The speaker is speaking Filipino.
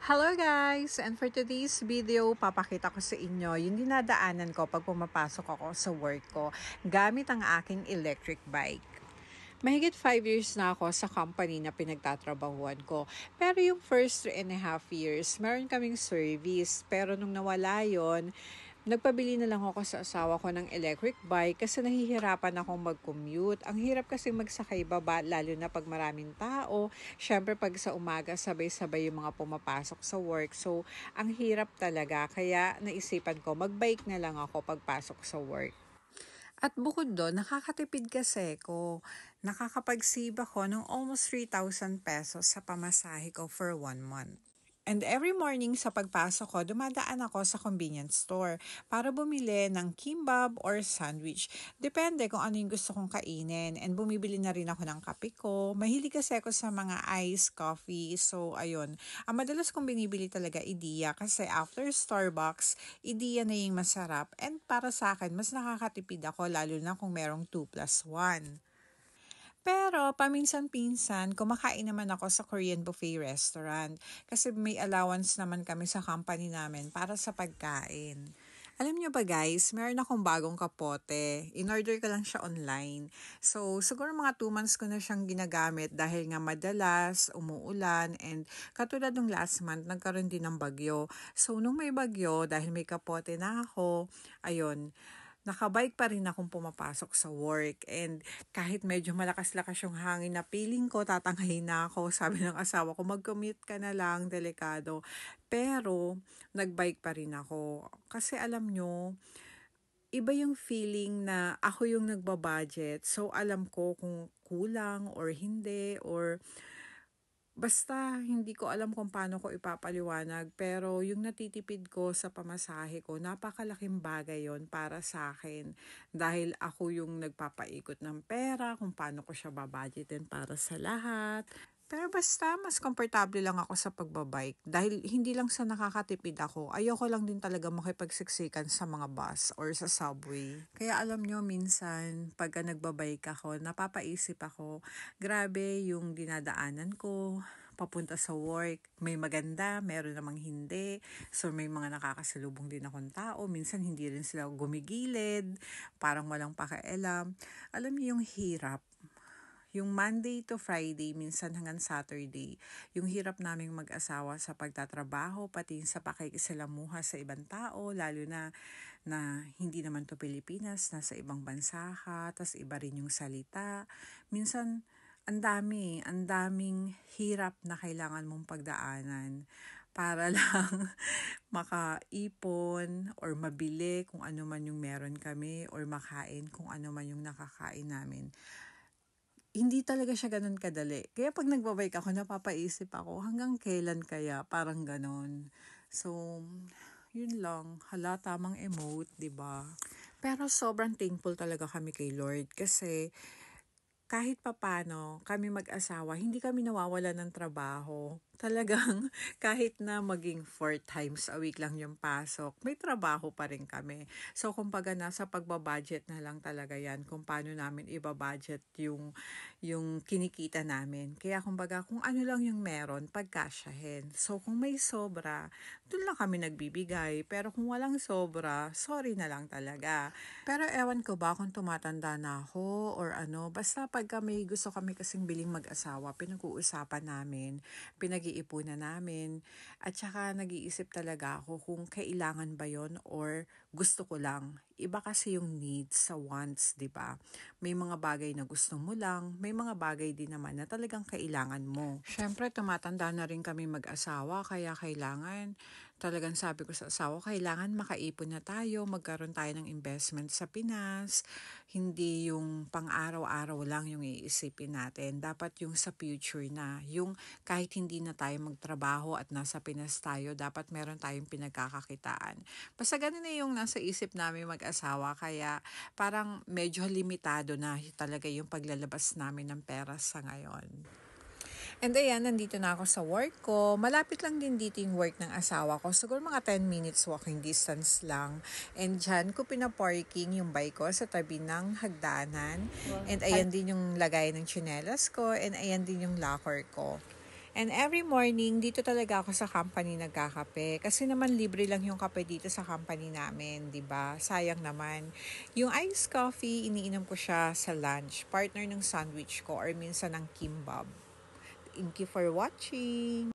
Hello guys! And for today's video, papakita ko sa inyo yung dinadaanan ko pag pumapasok ako sa work ko gamit ang aking electric bike. Mahigit 5 years na ako sa company na pinagtatrabahuan ko. Pero yung first 3.5 years, meron kaming service. Pero nung nawala yon, nagpabili na lang ako sa asawa ko ng electric bike kasi nahihirapan akong mag-commute. Ang hirap kasi magsakay baba, lalo na pag maraming tao. Syempre pag sa umaga, sabay-sabay yung mga pumapasok sa work. So, ang hirap talaga. Kaya naisipan ko, mag-bike na lang ako pagpasok sa work. At bukod doon, nakakatipid kasi ko. Nakakapag-save ako ng almost 3,000 pesos sa pamasahe ko for 1 month. And every morning sa pagpasok ko, dumadaan ako sa convenience store para bumili ng kimbab or sandwich. Depende kung ano yung gusto kong kainin. And bumibili na rin ako ng kape ko. Mahilig kasi ako sa mga iced coffee. So, ayun. Ang madalas kong binibili talaga Idia kasi after Starbucks, Idia na yung masarap. And para sa akin, mas nakakatipid ako lalo na kung merong 2+1. Pero paminsan-pinsan, kumakain naman ako sa Korean buffet restaurant kasi may allowance naman kami sa company namin para sa pagkain. Alam nyo ba guys, meron akong bagong kapote. In-order ko lang siya online. So, siguro mga 2 months ko na siyang ginagamit dahil nga madalas, umuulan, and katulad ng last month, nagkaroon din ng bagyo. So, nung may bagyo, dahil may kapote na ako, ayun, nakabike pa rin akong pumapasok sa work. And kahit medyo malakas-lakas yung hangin na feeling ko, tatanghayin na ako. Sabi ng asawa ko, mag-commute ka na lang, delikado. Pero, nagbike pa rin ako. Kasi alam nyo, iba yung feeling na ako yung nagbabudget. So, alam ko kung kulang or hindi or basta hindi ko alam kung paano ko ipapaliwanag, pero yung natitipid ko sa pamasahe ko, napakalaking bagay yon para sa akin. Dahil ako yung nagpapaikot ng pera, kung paano ko siya babudgetin para sa lahat. Pero basta, mas komportable lang ako sa pagbabike. Dahil hindi lang sa nakakatipid ako, ayoko lang din talaga makipagsiksikan sa mga bus or sa subway. Kaya alam nyo, minsan, pagka nagbabike ako, napapaisip ako, grabe yung dinadaanan ko, papunta sa work. May maganda, meron namang hindi. So, may mga nakakasalubong din akong tao. Minsan, hindi rin sila gumigilid. Parang walang pakialam. Alam niyo yung hirap. Yung Monday to Friday, minsan hanggang Saturday, yung hirap naming mag-asawa sa pagtatrabaho, pati sa pakikisalamuha sa ibang tao, lalo na hindi naman to Pilipinas, nasa ibang bansa ka, tas iba rin yung salita. Minsan, ang daming hirap na kailangan mong pagdaanan para lang makaipon or mabili kung ano man yung meron kami or makain kung ano man yung nakakain namin. Hindi talaga siya ganun kadali. Kaya pag nagbabike ako, napapaisip ako, hanggang kailan kaya? Parang ganun. So, yun lang. Hala, tamang emote, 'di ba? Pero sobrang thankful talaga kami kay Lord kasi kahit papano, kami mag-asawa, hindi kami nawawala ng trabaho. Talagang kahit na maging 4 times a week lang yung pasok, may trabaho pa rin kami. So, kumbaga nasa pagbabudget na lang talaga yan kung paano namin ibabudget yung kinikita namin. Kaya kumbaga kung ano lang yung meron, pagkasyahin. So, kung may sobra, dun lang kami nagbibigay. Pero kung walang sobra, sorry na lang talaga. Pero ewan ko ba kung tumatanda na ako or ano, basta pagka may gusto kami kasing biling mag-asawa, pinag-uusapan namin, pinag-iipunan namin, at saka nag-iisip talaga ako kung kailangan ba yon or gusto ko lang. Iba kasi yung needs sa wants, di ba? May mga bagay na gusto mo lang, may mga bagay din naman na talagang kailangan mo. Syempre, tumatanda na rin kami mag-asawa, kaya kailangan, talagang sabi ko sa asawa, kailangan makaipon na tayo, magkaroon tayo ng investment sa Pinas, hindi yung pang-araw-araw lang yung iisipin natin. Dapat yung sa future na, yung kahit hindi na tayo magtrabaho at nasa Pinas tayo, dapat meron tayong pinagkakakitaan. Basta ganun na yung nasa isip namin mag-asawa, kaya parang medyo limitado na talaga yung paglalabas namin ng pera sa ngayon. And ayan, nandito na ako sa work ko. Malapit lang din dito yung work ng asawa ko. Siguro mga 10 minutes walking distance lang. And dyan ko pinaparking yung bike ko sa tabi ng hagdanan. And ayan din yung lagay ng tsinelas ko. And ayan din yung locker ko. And every morning, dito talaga ako sa company nagkakape. Kasi naman libre lang yung kape dito sa company namin, 'di ba? Sayang naman. Yung iced coffee, iniinom ko siya sa lunch, partner ng sandwich ko or minsan ng kimbab. Thank you for watching.